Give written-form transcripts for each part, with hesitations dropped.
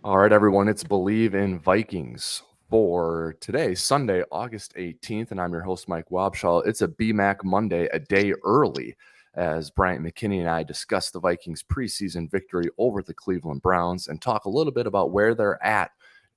All right, everyone, it's Believe in Vikings for today, Sunday, August 18th, and I'm your host, Mike Wobschall. It's a BMAC Monday, a day early, as Bryant McKinnie and I discuss the Vikings' preseason victory over the Cleveland Browns and talk a little bit about where they're at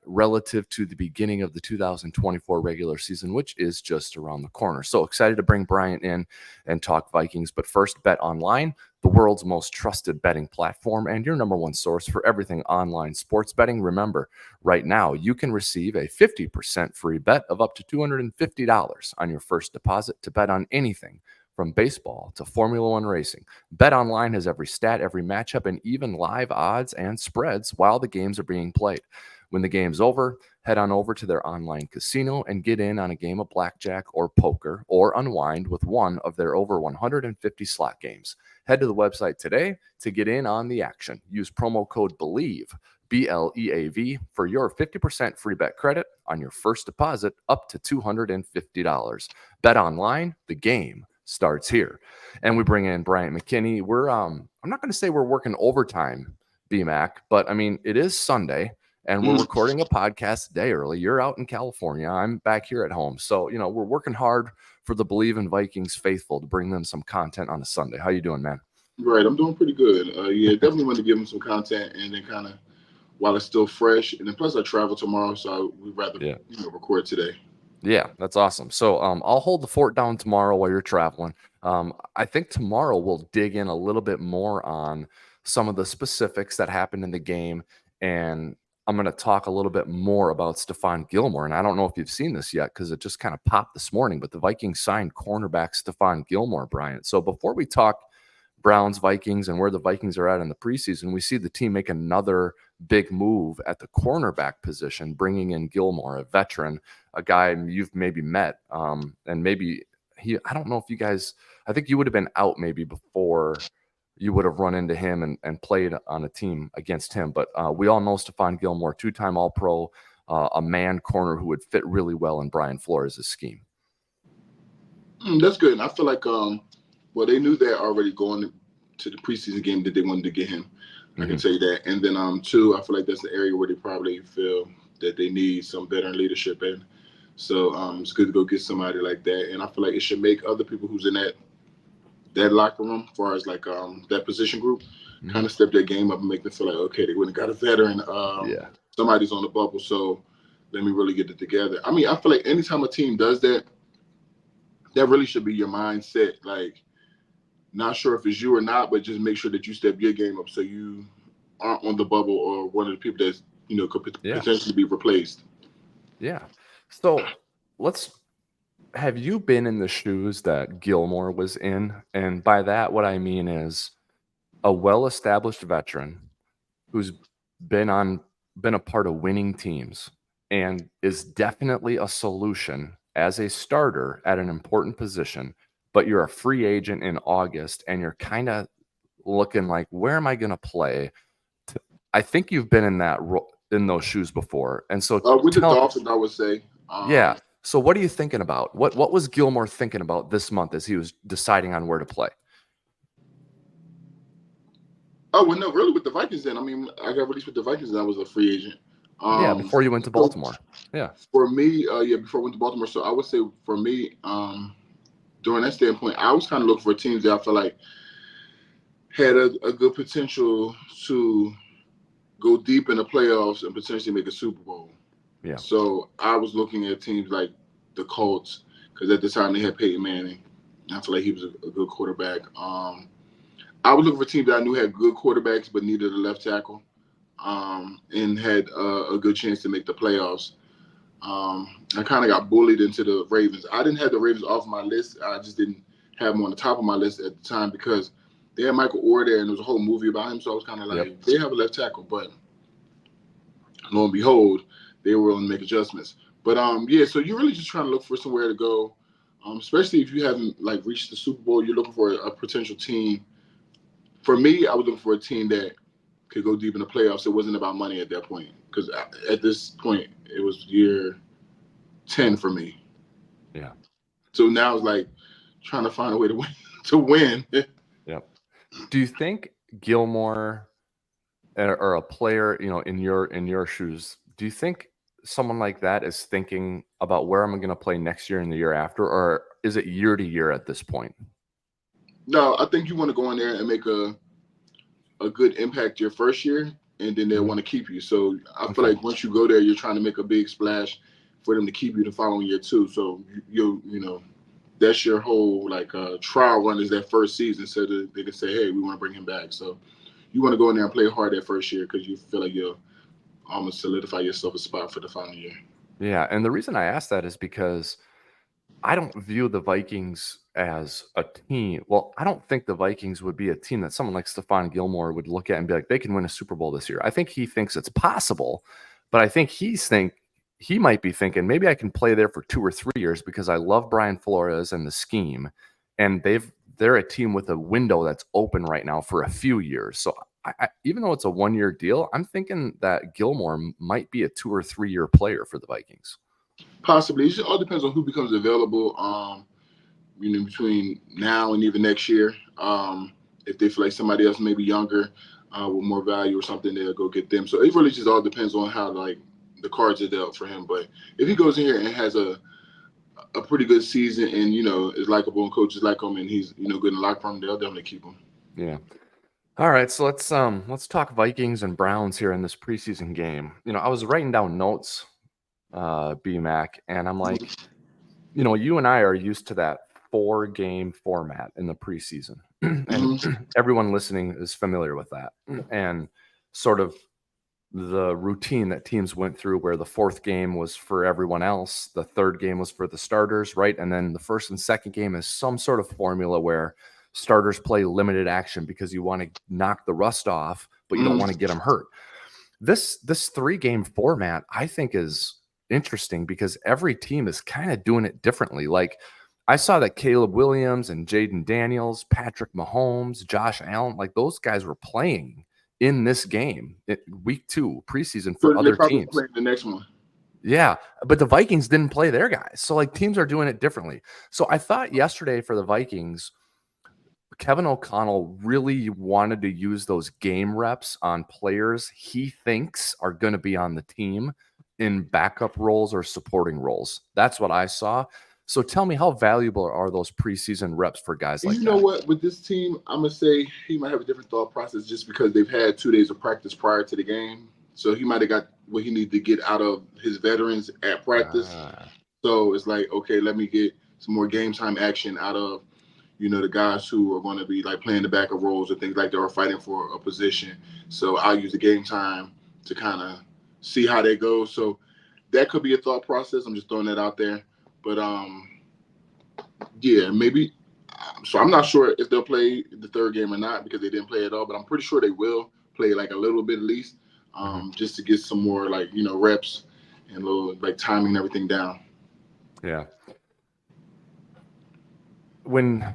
relative to the beginning of the 2024 regular season, which is just around the corner. So excited to bring Bryant in and talk Vikings. But first, Bet Online, the world's most trusted betting platform and your number one source for everything online sports betting. Remember, right now, you can receive a 50% free bet of up to $250 on your first deposit to bet on anything from baseball to Formula One racing. Bet Online has every stat, every matchup, and even live odds and spreads while the games are being played. When the game's over, head on over to their online casino and get in on a game of blackjack or poker or unwind with one of their over 150 slot games. Head to the website today to get in on the action. Use promo code BELIEVE, BLEAV, for your 50% free bet credit on your first deposit up to $250. Bet Online, the game starts here. And we bring in Bryant McKinnie. I'm not going to say we're working overtime, BMAC, but I mean, it is Sunday and we're recording a podcast a day early. You're out in California. I'm back here at home. So, we're working hard for the Believe in Vikings faithful to bring them some content on a Sunday. How you doing, man? Right, I'm doing pretty good. Yeah, definitely want to give them some content, and then kind of while it's still fresh, and then plus I travel tomorrow, so we'd rather Yeah. record today. Yeah, that's awesome. So I'll hold the fort down tomorrow while you're traveling. I think tomorrow we'll dig in a little bit more on some of the specifics that happened in the game, and I'm going to talk a little bit more about Stephon Gilmore. And I don't know if you've seen this yet because it just kind of popped this morning, but the Vikings signed cornerback Stephon Gilmore, Bryant. So before we talk Browns, Vikings, and where the Vikings are at in the preseason, we see the team make another big move at the cornerback position, bringing in Gilmore, a veteran, a guy you've maybe met, and maybe I don't know if you guys, I think you would have been out maybe before you would have run into him and played on a team against him. But we all know Stephon Gilmore, two-time All-Pro, a man corner who would fit really well in Brian Flores' scheme. That's good. And I feel like well, they knew that already going to the preseason game that they wanted to get him. I can tell you that. And then two, I feel like that's the area where they probably feel that they need some veteran leadership in. So it's good to go get somebody like that. And I feel like it should make other people who's in that locker room, as far as like that position group, kind of step their game up and make them feel like, okay, they wouldn't got a veteran. Yeah. Somebody's on the bubble, so let me really get it together. I mean, I feel like anytime a team does that, that really should be your mindset. Like, not sure if it's you or not, but just make sure that you step your game up so you aren't on the bubble or one of the people that's could Yeah. potentially be replaced. Yeah. So let's have you been in the shoes that Gilmore was in? And by that, what I mean is a well-established veteran who's been on been a part of winning teams and is definitely a solution as a starter at an important position, but you're a free agent in August and you're kind of looking like, where am I going to play? I think you've been in in those shoes before. And so With the tell Dolphins, I would say. yeah. So what are you thinking about? What was Gilmore thinking about this month as he was deciding on where to play? Oh well, no, really with the Vikings. Then I mean, I got released with the Vikings, and I was a free agent. Yeah, before you went to So Baltimore. Yeah. for me, yeah, before I went to Baltimore, so I would say for me, during that standpoint, I was kind of looking for teams that I feel like had a good potential to go deep in the playoffs and potentially make a Super Bowl. Yeah. So I was looking at teams like the Colts because at the time they had Peyton Manning. I feel like he was a good quarterback. I was looking for teams that I knew had good quarterbacks but needed a left tackle, and had a good chance to make the playoffs. I kind of got bullied into the Ravens. I didn't have the Ravens off my list. I just didn't have them on the top of my list at the time because they had Michael Orr there and there was a whole movie about him. So I was kind of Yep. like, they have a left tackle, but lo and behold, they were willing to make adjustments. But yeah, so you're really just trying to look for somewhere to go, especially if you haven't like reached the Super Bowl. You're looking for a potential team. For me, I was looking for a team that could go deep in the playoffs. It wasn't about money at that point because at this point it was year 10 for me. Yeah. So now it's like trying to find a way to win. To win. Yep. Do you think Gilmore or a player, in your shoes, do you think someone like that is thinking about where am I going to play next year and the year after, or is it year to year at this point? No, I think you want to go in there and make a good impact your first year, and then they'll Mhm. want to keep you. So I feel Okay. like once you go there, you're trying to make a big splash for them to keep you the following year too. So you know that's your whole like trial run is that first season, so that they can say, hey, we want to bring him back. So you want to go in there and play hard that first year because you feel like you'll almost solidify yourself a spot for the following year. Yeah, and the reason I asked that is because I don't view the Vikings as a team. Well, I don't think the Vikings would be a team that someone like Stephon Gilmore would look at and be like, they can win a Super Bowl this year. I think he thinks it's possible, but I think he might be thinking maybe I can play there for 2 or 3 years because I love Brian Flores and the scheme, and they're a team with a window that's open right now for a few years. So even though it's a 1 year deal, I'm thinking that Gilmore might be a 2 or 3 year player for the Vikings. Possibly, it just all depends on who becomes available. Between now and even next year. If they feel like somebody else maybe younger with more value or something, they'll go get them. So it really just all depends on how like the cards are dealt for him. But if he goes in here and has a pretty good season and is likable and coaches like him and he's good in the locker room, they'll definitely keep him. Yeah. All right, so let's talk Vikings and Browns here in this preseason game. I was writing down notes, BMAC, and I'm like, you and I are used to that 4 game format in the preseason, and Mm-hmm. everyone listening is familiar with that, and sort of the routine that teams went through, where the fourth game was for everyone else, the third game was for the starters, right, and then the first and second game is some sort of formula where starters play limited action because you want to knock the rust off, but you don't want to Mm-hmm. get them hurt. This 3 game format, I think, is interesting because every team is kind of doing it differently. Like I saw that Caleb Williams and Jaden Daniels, Patrick Mahomes, Josh Allen, like those guys were playing in this game, week 2 preseason So for they other probably teams. play the next one. Yeah, but the Vikings didn't play their guys. So like teams are doing it differently. So I thought yesterday for the Vikings, Kevin O'Connell really wanted to use those game reps on players he thinks are going to be on the team in backup roles or supporting roles. That's what I saw. So tell me, how valuable are those preseason reps for guys And like you know that? what? With this team, I'm gonna say he might have a different thought process just because they've had 2 days of practice prior to the game. So he might have got what he needed to get out of his veterans at practice. Ah, So it's like, okay, let me get some more game time action out of the guys who are going to be like playing the backup roles or things like that or fighting for a position. So I'll use the game time to kind of see how they go. So that could be a thought process. I'm just throwing that out there. But yeah, maybe. So I'm not sure if they'll play the third game or not because they didn't play at all. But I'm pretty sure they will play like a little bit at least, mhm. just to get some more like reps and a little like timing and everything down. Yeah. When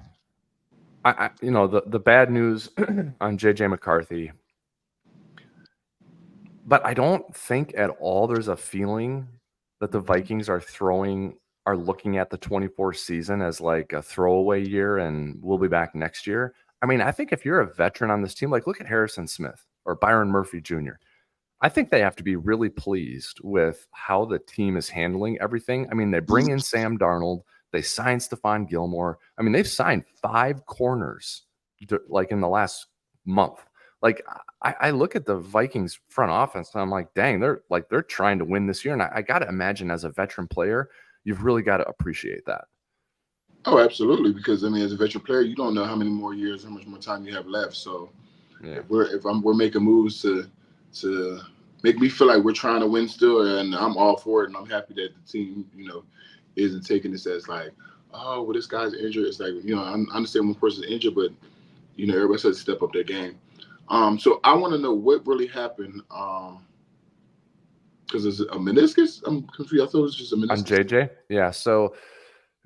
the bad news on JJ McCarthy, but I don't think at all there's a feeling that the Vikings are looking at the 24 season as like a throwaway year and we'll be back next year. I mean, I think if you're a veteran on this team, like look at Harrison Smith or Byron Murphy Jr., I think they have to be really pleased with how the team is handling everything. I mean, they bring in Sam Darnold, they signed Stephon Gilmore. I mean, they've signed 5 corners like in the last month. Like I look at the Vikings front offense and I'm like, dang, they're trying to win this year. And I got to imagine as a veteran player, you've really got to appreciate that. Oh, absolutely. Because I mean, as a veteran player, you don't know how many more years, how much more time you have left. So Yeah. we're making moves to make me feel like we're trying to win still, and I'm all for it, and I'm happy that the team isn't taking this as like, oh, well, this guy's injured. It's like I understand one person's injured, but everybody says step up their game. So I want to know what really happened. Because it's a meniscus. I'm confused. I thought it was just a On meniscus. JJ, yeah. So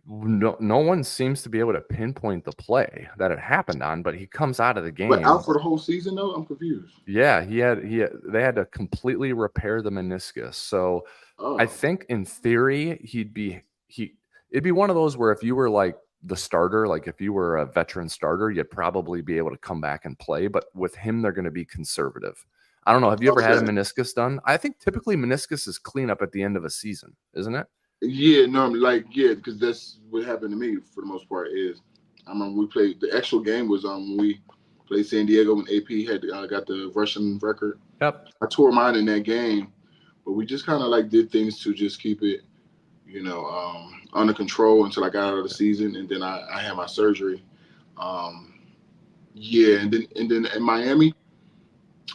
no one seems to be able to pinpoint the play that it happened on, but he comes out of the But out game. for the whole season, though, I'm confused. Yeah, they had to completely repair the meniscus. So I Oh, think in theory it'd be one of those where if you were like the starter, like if you were a veteran starter, you'd probably be able to come back and play. But with him, they're going to be conservative. I don't know. Have you ever had a Okay. meniscus done? I think typically meniscus is cleanup at the end of a season, isn't it? Yeah, normally, because that's what happened to me for the most part. Is I remember we played the actual game was when we played San Diego when AP had got the rushing record. Yep. I tore mine in that game, but we just kind of like did things to just keep it, under control until I got out of the season, and then I had my surgery. Um, yeah, and then in Miami,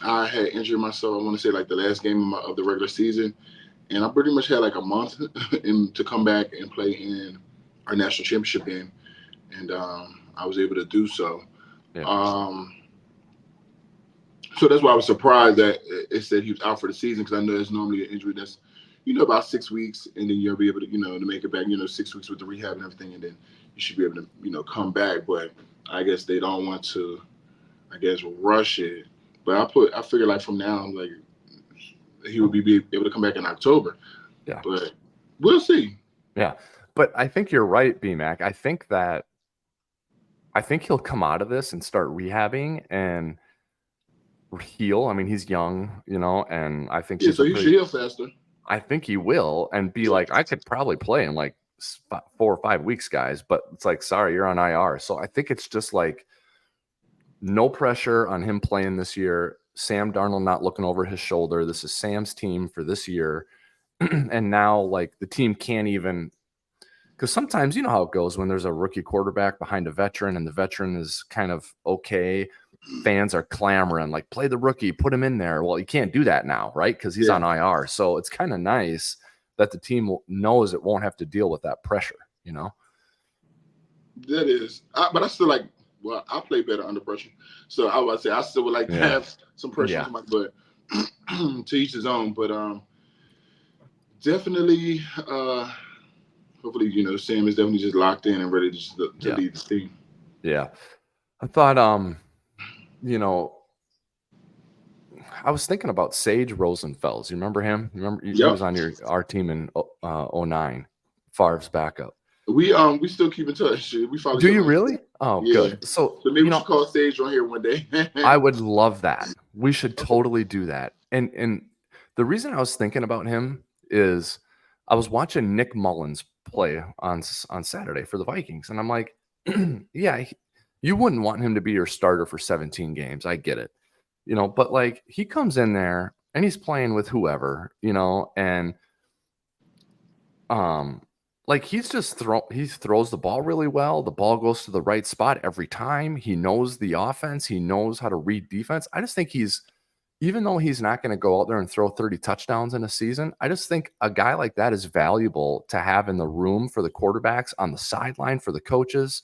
I had injured myself. I want to say like the last game of the regular season, and I pretty much had like a month to come back and play in our national championship game, and I was able to do so. Yeah. Um, so that's why I was surprised that it said he was out for the season because I know it's normally an injury that's, about 6 weeks, and then you'll be able to, to make it back, 6 weeks with the rehab and everything, and then you should be able to, come back. But I guess they don't want to, I guess, rush it. But I figure like from now, like he would be able to come back in October. Yeah. But we'll see. Yeah. But I think you're right, BMAC. I think he'll come out of this and start rehabbing and heal. I mean, he's young, and I think Yeah, so he should heal faster. I think he will and be like, I could probably play in like 4 or 5 weeks, guys, but it's like, sorry, you're on IR. So I think it's just like no pressure on him playing this year. Sam Darnold not looking over his shoulder. This is Sam's team for this year. And now like the team can't even, because sometimes you know how it goes when there's a rookie quarterback behind a veteran and the veteran is kind of okay. Fans are clamoring, like, play the rookie, put him in there. Well, you can't do that now, right? Because he's on IR. So it's kind of nice that the team knows it won't have to deal with that pressure, That is. But I still like, well, I play better under pressure. So I would say I still would like to have some pressure on my butt. To each his own. But definitely, hopefully, Sam is definitely just locked in and ready to lead the team. Yeah. I thought, I was thinking about Sage Rosenfels. You remember him? He was on our team in 09, Favre's backup. We still keep in touch. We follow. Do you really? Oh, yeah. Good. So maybe we should call Sage on here one day. I would love that. We should totally do that. And the reason I was thinking about him is I was watching Nick Mullins play on Saturday for the Vikings, and I'm like, yeah, you wouldn't want him to be your starter for 17 games. I get it, but like he comes in there and he's playing with whoever, and like he's just he throws the ball really well. The ball goes to the right spot every time. He knows the offense. He knows how to read defense. I just think even though he's not going to go out there and throw 30 touchdowns in a season, I just think a guy like that is valuable to have in the room for the quarterbacks, on the sideline for the coaches.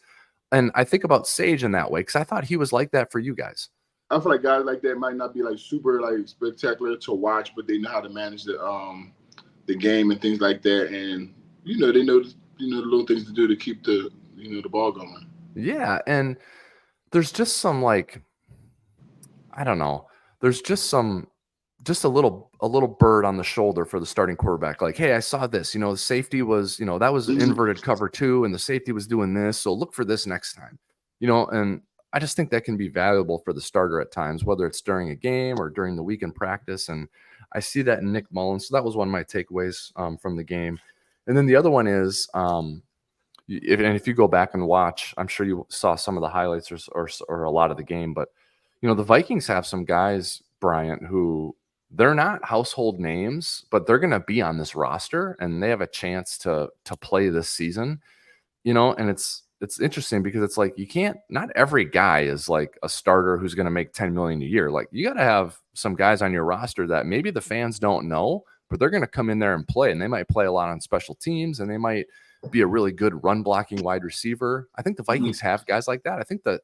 And I think about Sage in that way because I thought he was like that for you guys. I feel like guys like that might not be like super like spectacular to watch, but they know how to manage the game and things like that, and they know the little things to do to keep the the ball going. Yeah, and there's just some like, I don't know. There's just a little bird on the shoulder for the starting quarterback. Like, hey, I saw this. The safety was, that was inverted cover 2, and the safety was doing this. So look for this next time. And I just think that can be valuable for the starter at times, whether it's during a game or during the week in practice. And I see that in Nick Mullins. So that was one of my takeaways from the game. And then the other one is, if you go back and watch, I'm sure you saw some of the highlights or a lot of the game, but the Vikings have some guys, Bryant, who they're not household names, but they're going to be on this roster and they have a chance to play this season, and it's interesting because it's like, not every guy is like a starter who's going to make 10 million a year. Like you got to have some guys on your roster that maybe the fans don't know, but they're going to come in there and play, and they might play a lot on special teams, and they might be a really good run blocking wide receiver. I think the Vikings have guys like that. I think that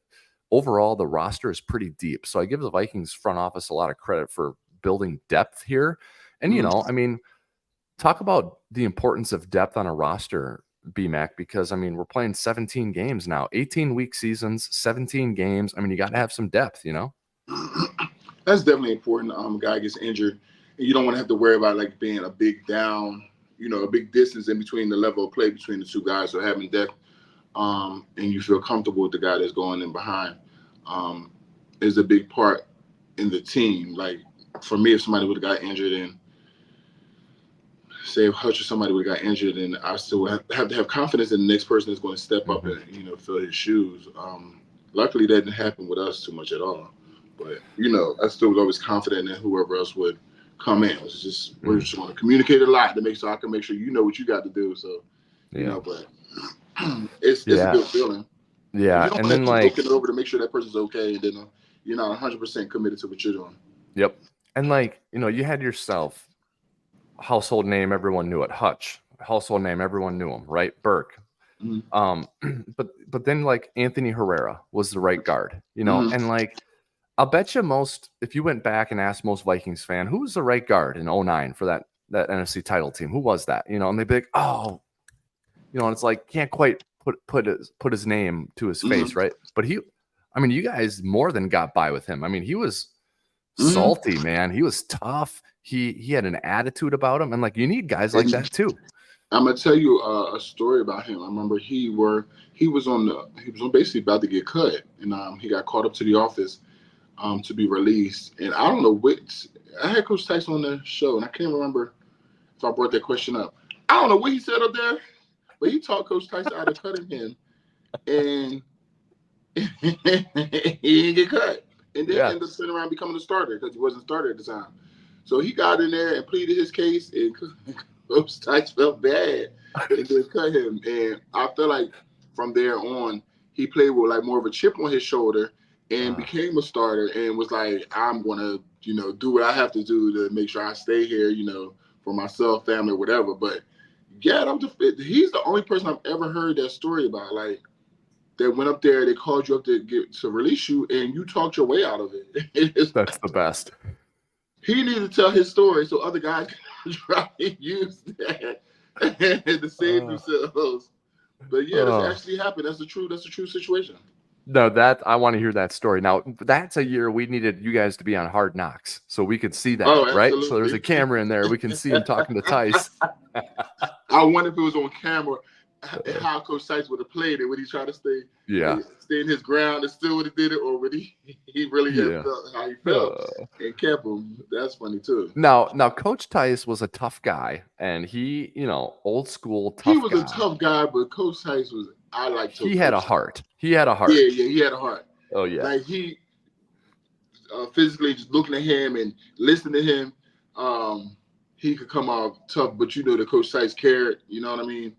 overall the roster is pretty deep. So I give the Vikings front office a lot of credit for building depth here. And, I mean, talk about the importance of depth on a roster, BMAC, because I mean, we're playing 17 games now, 18-week seasons, 17 games. I mean, you got to have some depth, That's definitely important. Guy gets injured, and you don't want to have to worry about like being a big down, a big distance in between the level of play between the two guys. So having depth, and you feel comfortable with the guy that's going in behind, is a big part in the team. Like for me, if somebody would have got injured and say if Hutch or somebody would have got injured, and I still have to have confidence in the next person is going to step up Mm-hmm. and fill his shoes. Luckily, that didn't happen with us too much at all. But I still was always confident in whoever else would come in. It's just we're just going to communicate a lot to make sure I can make sure you know what you got to do. So Yeah. but it's a Yeah. good feeling. Because Yeah. you don't And want then to keep like, looking it over to make sure that person's okay, and then you're not 100% committed to what you're doing. yep. And like, you had yourself household name, everyone knew it. Hutch, household name, everyone knew him, right? Burke. Mm-hmm. But then like Anthony Herrera was the right guard, Mm-hmm. and like I'll bet you if you went back and asked most Vikings fan, who was the right guard in 09 for that NFC title team? Who was that? And they'd be like, oh, and it's like can't quite put his name to his face, Mm-hmm. right? But you guys more than got by with him. I mean, he was Mm-hmm. salty, man. He was tough. He had an attitude about him, and like you need guys like that too. I'm gonna tell you a story about him. I remember he was on basically about to get cut, and he got called up to the office to be released. And I don't know which I had Coach Tyson on the show, and I can't remember if I brought that question up. I don't know what he said up there, but he talked Coach Tyson out of cutting him, and he didn't get cut, and then Yeah. ended up turning around becoming a starter because he wasn't a starter at the time. So he got in there and pleaded his case, and Coach Tyson felt bad and then cut him. And I feel like from there on, he played with like more of a chip on his shoulder and became a starter and was like, I'm gonna, do what I have to do to make sure I stay here, for myself, family, whatever. But yeah, he's the only person I've ever heard that story about. Like that went up there, they called you up to release you, and you talked your way out of it. That's the best. He needed to tell his story so other guys can try to use that to save themselves. But yeah, this actually happened. That's the true situation. No, that I want to hear that story. Now, that's a year we needed you guys to be on Hard Knocks so we could see that, Oh, right? So there's a absolutely. camera in there. We can see him talking to Tice. I wonder if it was on camera how Coach Sykes would have played it. Would he try to stay in his ground and still would have did it, or would he really have felt how he felt and kept him? That's funny too. Now, Coach Tice was a tough guy, and he, old school tough guy. He was a tough guy, but Coach Sykes was. I like. He had a heart. He had a heart. Yeah, he had a heart. Oh yeah. Like he physically just looking at him and listening to him, he could come out tough, but the Coach Sykes cared. You know what I mean?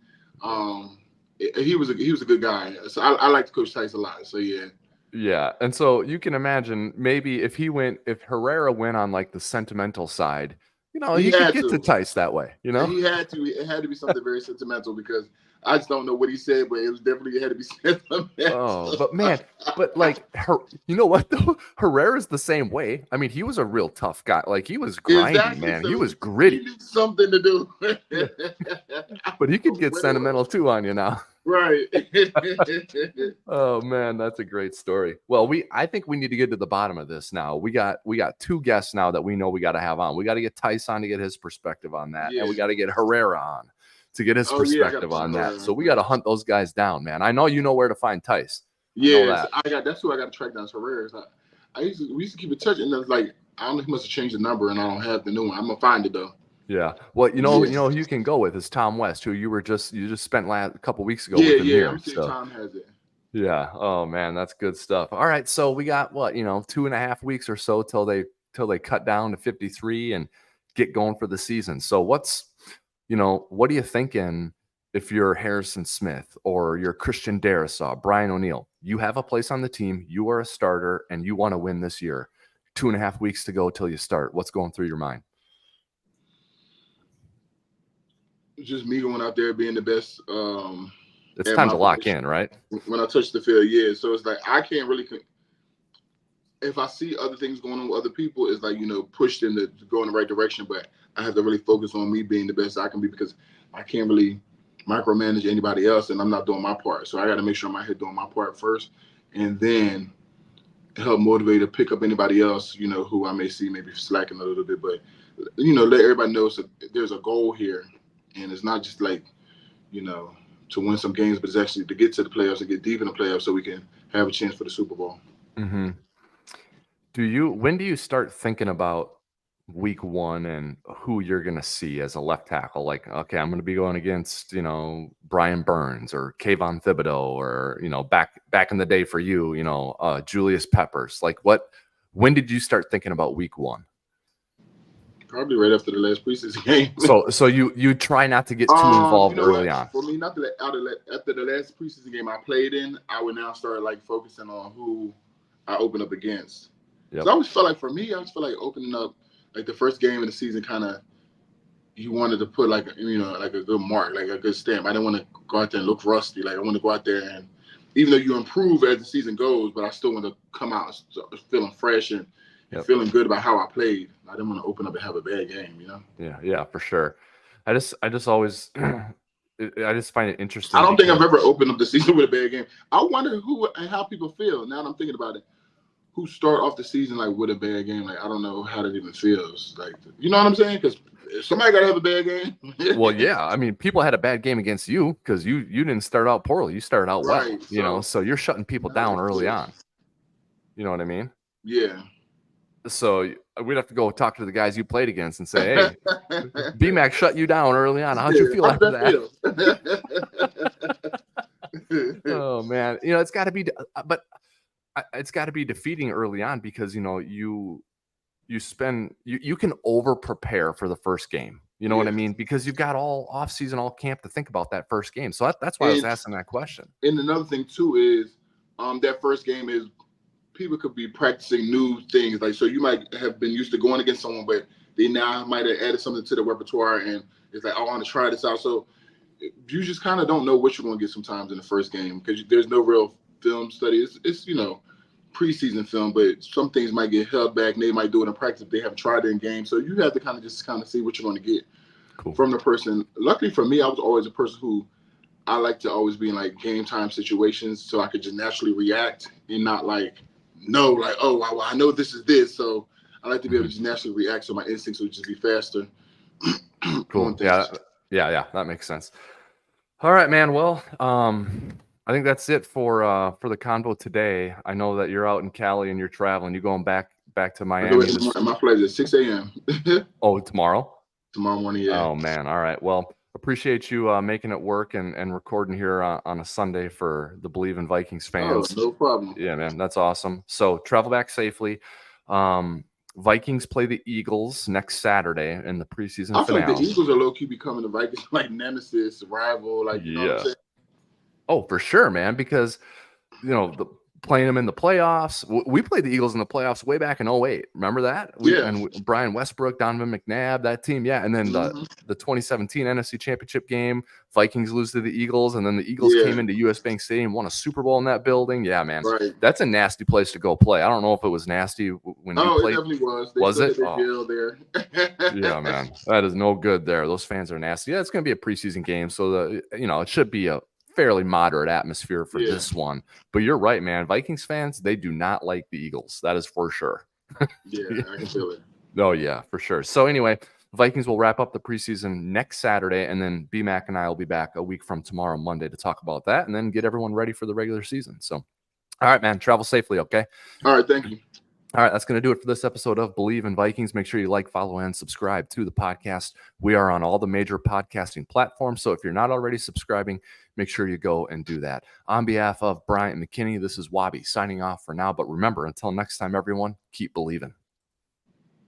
He was a good guy. So I liked Coach Sykes a lot. So yeah. Yeah, and so you can imagine maybe if Herrera went on like the sentimental side, he could get to Tice that way. He had to. It had to be something very sentimental because I just don't know what he said, but it had to be sentimental. Oh, but man, like you know what though? Herrera's the same way. I mean, he was a real tough guy. Like he was grinding, man. So he was gritty. He needed something to do. But he could get sentimental too on you now. Right. Oh man, that's a great story. Well, I think we need to get to the bottom of this now. We got two guests now that we know we got to have on. We got to get Tice on to get his perspective on that, and we got to get Herrera on to get his perspective on that. So we got to hunt those guys down, man. I know you know where to find Tice. Yeah, that's who I got to track down. Herrera. We used to keep in touch, and it's like I don't know, he must have changed the number, and I don't have the new one. I'm gonna find it though. Yeah. Well, who you can go with is Tom West, who you just spent a couple weeks ago with him here. I'm seeing Tom has it. Yeah. Oh man, that's good stuff. All right. So we got 2.5 weeks or so till they cut down to 53 and get going for the season. So what are you thinking if you're Harrison Smith or you're Christian Darrisaw, Brian O'Neill? You have a place on the team, you are a starter, and you want to win this year. 2.5 weeks to go till you start. What's going through your mind? Just me going out there being the best. It's time to lock in, right? When I touch the field, yeah. So it's like I can't really. If I see other things going on with other people, it's like push them to go in the right direction. But I have to really focus on me being the best I can be because I can't really micromanage anybody else, and I'm not doing my part. So I got to make sure I'm out here doing my part first, and then help motivate or pick up anybody else, who I may see maybe slacking a little bit. But let everybody know there's a goal here. And it's not just like, to win some games, but it's actually to get to the playoffs and get deep in the playoffs so we can have a chance for the Super Bowl. Mm-hmm. When do you start thinking about week one and who you're going to see as a left tackle. Like, okay, I'm going to be going against, Brian Burns or Kayvon Thibodeau or, back in the day for you, Julius Peppers. Like when did you start thinking about week one? Probably right after the last preseason game. So you try not to get too involved early on. For me, not that after the last preseason game I played in, I would now start like focusing on who I open up against. Yep. So I always felt like opening up like the first game of the season, kind of you wanted to put like like a good mark, like a good stamp. I didn't want to go out there and look rusty. Like I want to go out there and even though you improve as the season goes, but I still want to come out feeling fresh and feeling good about how I played. I didn't want to open up and have a bad game, Yeah, for sure. I just always I just find it interesting. I don't think I've ever opened up the season with a bad game. I wonder who and how people feel. Now that I'm thinking about it, who start off the season like with a bad game. Like I don't know how that even feels. Like you know what I'm saying? Because somebody got to have a bad game. Well, yeah. I mean, people had a bad game against you because you didn't start out poorly. You started out well. So you're shutting people down early on. You know what I mean? Yeah. So we'd have to go talk to the guys you played against and say, hey, B-Mac shut you down early on. How'd you feel after that? Oh, man. It's got to be – but it's got to be defeating early on because, you can over-prepare for the first game. You know what I mean? Because you've got all off-season, all camp to think about that first game. So that's why I was asking that question. And another thing, too, is that first game is – people could be practicing new things. Like, so you might have been used to going against someone, but they now might have added something to the repertoire and it's like, I want to try this out. So you just kind of don't know what you're going to get sometimes in the first game because there's no real film study. It's preseason film, but some things might get held back and they might do it in practice if they haven't tried it in game. So you have to kind of see what you're going to get from the person. Luckily for me, I was always a person who I like to always be in like game time situations so I could just naturally react and not like, oh, well, I know this is this, so I like to be able to just naturally react, so my instincts would just be faster. Cool. Yeah, that makes sense. All right, man. Well, I think that's it for the convo today. I know that you're out in Cali and you're traveling. You're going back to Miami. My flight is at 6 a.m. Oh, tomorrow? Tomorrow morning, yeah. Oh, man. All right. Well, appreciate you making it work and recording here on a Sunday for the Believe in Vikings fans. Oh, no problem. Yeah, man, that's awesome. So travel back safely. Vikings play the Eagles next Saturday in the preseason finale. I feel like the Eagles are low-key becoming the Vikings like nemesis, rival, like you know what I'm saying? Oh, for sure, man, because playing them in the playoffs. We played the Eagles in the playoffs way back in 2008. Remember that? And Brian Westbrook, Donovan McNabb, that team. Yeah. And then the 2017 NFC Championship game, Vikings lose to the Eagles. And then the Eagles came into US Bank Stadium, won a Super Bowl in that building. Yeah, man. Right. That's a nasty place to go play. I don't know if it was nasty when you played. It definitely was. Was it? There. Yeah, man. That is no good there. Those fans are nasty. Yeah, it's going to be a preseason game. So, it should be a fairly moderate atmosphere for this one, but you're right, man. Vikings fans, they do not like the Eagles. That is for sure. Yeah, I can feel it. Oh yeah, for sure. So anyway, Vikings will wrap up the preseason next Saturday, and then B-Mac and I will be back a week from tomorrow, Monday, to talk about that, and then get everyone ready for the regular season. So, all right, man, travel safely, okay? All right, thank you. All right, that's going to do it for this episode of Believe in Vikings. Make sure you like, follow, and subscribe to the podcast. We are on all the major podcasting platforms, so if you're not already subscribing, make sure you go and do that. On behalf of Bryant McKinnie, this is Wobby signing off for now. But remember, until next time, everyone, keep believing.